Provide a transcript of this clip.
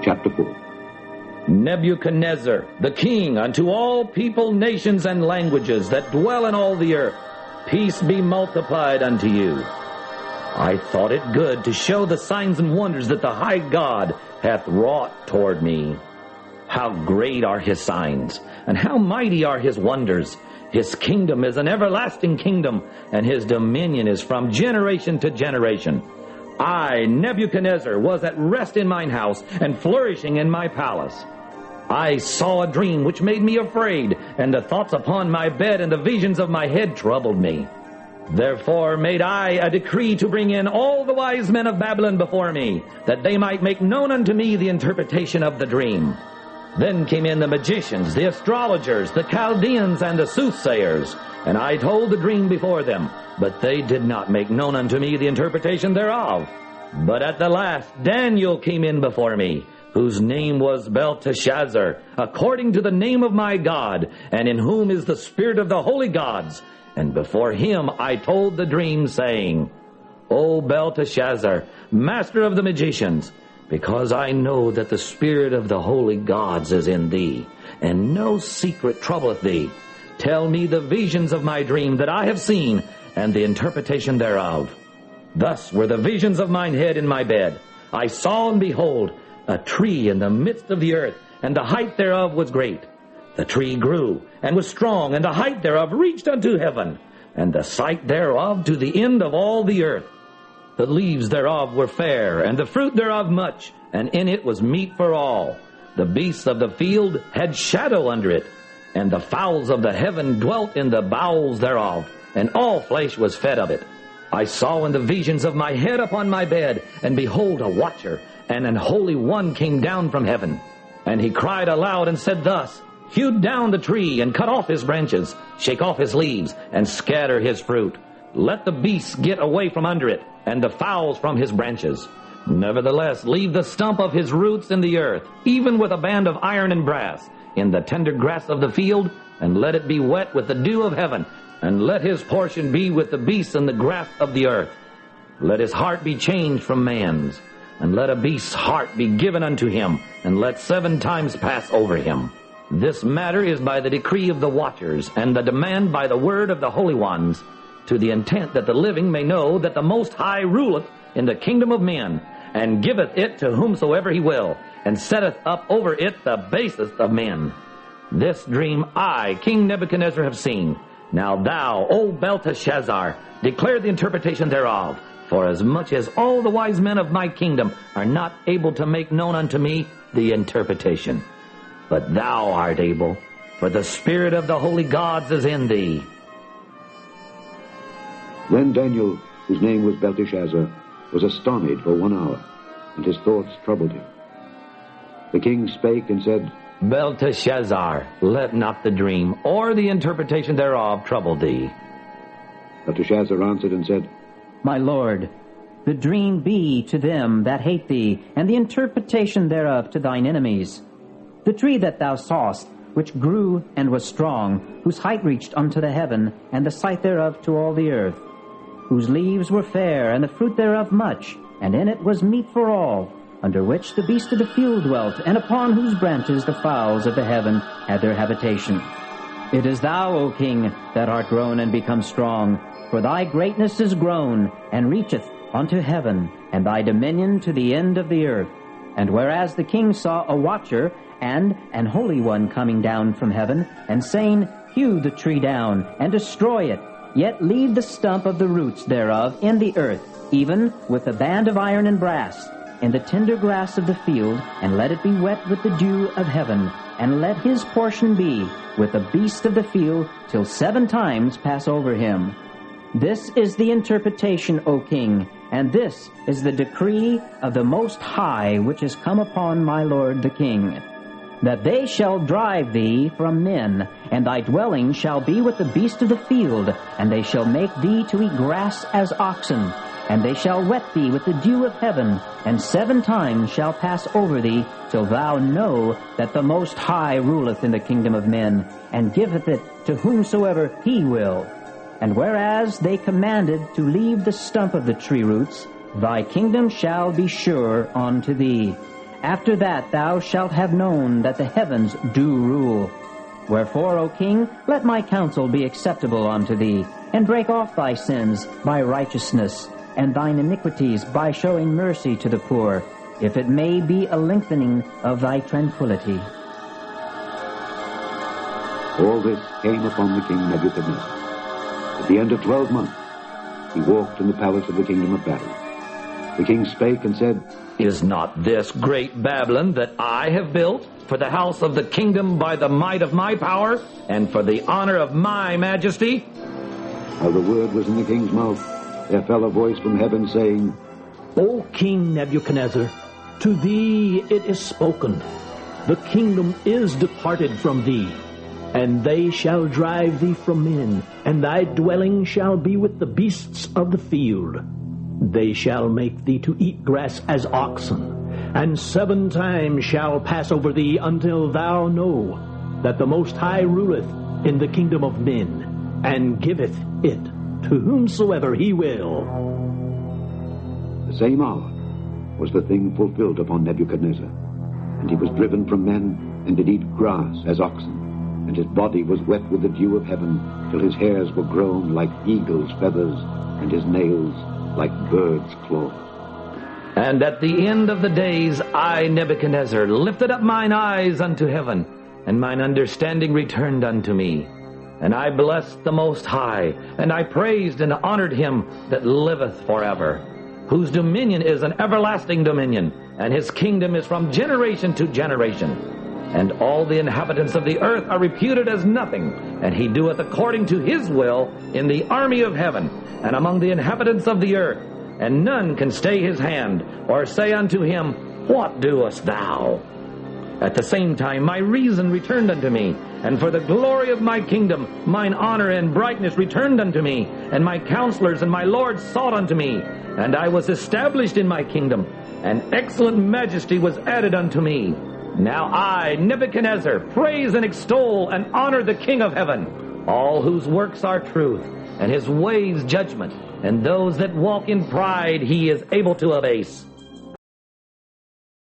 Chapter 4. Nebuchadnezzar, the king, unto all people, nations, and languages that dwell in all the earth, peace be multiplied unto you. I thought it good to show the signs and wonders that the high God hath wrought toward me. How great are his signs, and how mighty are his wonders! His kingdom is an everlasting kingdom, and his dominion is from generation to generation. I, Nebuchadnezzar, was at rest in mine house, and flourishing in my palace. I saw a dream which made me afraid, and the thoughts upon my bed and the visions of my head troubled me. Therefore made I a decree to bring in all the wise men of Babylon before me, that they might make known unto me the interpretation of the dream. Then came in the magicians, the astrologers, the Chaldeans, and the soothsayers, and I told the dream before them, but they did not make known unto me the interpretation thereof. But at the last Daniel came in before me, whose name was Belteshazzar, according to the name of my God, and in whom is the spirit of the holy gods. And before him I told the dream, saying, O Belteshazzar, master of the magicians, because I know that the spirit of the holy gods is in thee, and no secret troubleth thee, tell me the visions of my dream that I have seen, and the interpretation thereof. Thus were the visions of mine head in my bed. I saw, and behold, a tree in the midst of the earth, and the height thereof was great. The tree grew, and was strong, and the height thereof reached unto heaven, and the sight thereof to the end of all the earth. The leaves thereof were fair, and the fruit thereof much, and in it was meat for all. The beasts of the field had shadow under it, and the fowls of the heaven dwelt in the bowels thereof, and all flesh was fed of it. I saw in the visions of my head upon my bed, and behold, a watcher, and an holy one came down from heaven. And he cried aloud and said thus, Hew down the tree, and cut off his branches, shake off his leaves, and scatter his fruit. Let the beasts get away from under it, and the fowls from his branches. Nevertheless, leave the stump of his roots in the earth, even with a band of iron and brass, in the tender grass of the field, and let it be wet with the dew of heaven, and let his portion be with the beasts in the grass of the earth. Let his heart be changed from man's, and let a beast's heart be given unto him, and let 7 times pass over him. This matter is by the decree of the watchers, and the demand by the word of the holy ones, to the intent that the living may know that the Most High ruleth in the kingdom of men, and giveth it to whomsoever he will, and setteth up over it the basest of men. This dream I, King Nebuchadnezzar, have seen. Now thou, O Belteshazzar, declare the interpretation thereof, for as much as all the wise men of my kingdom are not able to make known unto me the interpretation. But thou art able, for the spirit of the holy gods is in thee. Then Daniel, whose name was Belteshazzar, was astonished for 1 hour, and his thoughts troubled him. The king spake and said, Belteshazzar, let not the dream or the interpretation thereof trouble thee. Belteshazzar answered and said, My lord, the dream be to them that hate thee, and the interpretation thereof to thine enemies. The tree that thou sawest, which grew and was strong, whose height reached unto the heaven, and the sight thereof to all the earth, whose leaves were fair, and the fruit thereof much, and in it was meat for all, under which the beasts of the field dwelt, and upon whose branches the fowls of the heaven had their habitation. It is thou, O king, that art grown and become strong, for thy greatness is grown, and reacheth unto heaven, and thy dominion to the end of the earth. And whereas the king saw a watcher and an holy one coming down from heaven, and saying, Hew the tree down, and destroy it, yet leave the stump of the roots thereof in the earth, even with a band of iron and brass, in the tender grass of the field, and let it be wet with the dew of heaven, and let his portion be with the beast of the field, till 7 times pass over him. This is the interpretation, O king, and this is the decree of the Most High, which is come upon my lord the king, that they shall drive thee from men, and thy dwelling shall be with the beast of the field, and they shall make thee to eat grass as oxen, and they shall wet thee with the dew of heaven, and 7 times shall pass over thee, till thou know that the Most High ruleth in the kingdom of men, and giveth it to whomsoever he will. And whereas they commanded to leave the stump of the tree roots, thy kingdom shall be sure unto thee. After that thou shalt have known that the heavens do rule. Wherefore, O king, let my counsel be acceptable unto thee, and break off thy sins by righteousness, and thine iniquities by showing mercy to the poor, if it may be a lengthening of thy tranquility. All this came upon the king Nebuchadnezzar. At the end of 12 months, he walked in the palace of the kingdom of Babylon. The king spake and said, Is not this great Babylon that I have built for the house of the kingdom by the might of my power, and for the honor of my majesty? While the word was in the king's mouth, there fell a voice from heaven, saying, O King Nebuchadnezzar, to thee it is spoken, the kingdom is departed from thee, and they shall drive thee from men, and thy dwelling shall be with the beasts of the field. They shall make thee to eat grass as oxen, and 7 times shall pass over thee until thou know that the Most High ruleth in the kingdom of men, and giveth it to whomsoever he will. The same hour was the thing fulfilled upon Nebuchadnezzar, and he was driven from men, and did eat grass as oxen, and his body was wet with the dew of heaven, till his hairs were grown like eagle's feathers, and his nails like birds' claws. And at the end of the days I, Nebuchadnezzar, lifted up mine eyes unto heaven, and mine understanding returned unto me. And I blessed the Most High, and I praised and honored him that liveth forever, whose dominion is an everlasting dominion, and his kingdom is from generation to generation. And all the inhabitants of the earth are reputed as nothing, and he doeth according to his will in the army of heaven, and among the inhabitants of the earth. And none can stay his hand, or say unto him, What doest thou? At the same time my reason returned unto me, and for the glory of my kingdom mine honor and brightness returned unto me, and my counselors and my lords sought unto me, and I was established in my kingdom, and excellent majesty was added unto me. Now I, Nebuchadnezzar, praise and extol and honor the King of heaven, all whose works are truth, and his ways judgment, and those that walk in pride he is able to abase.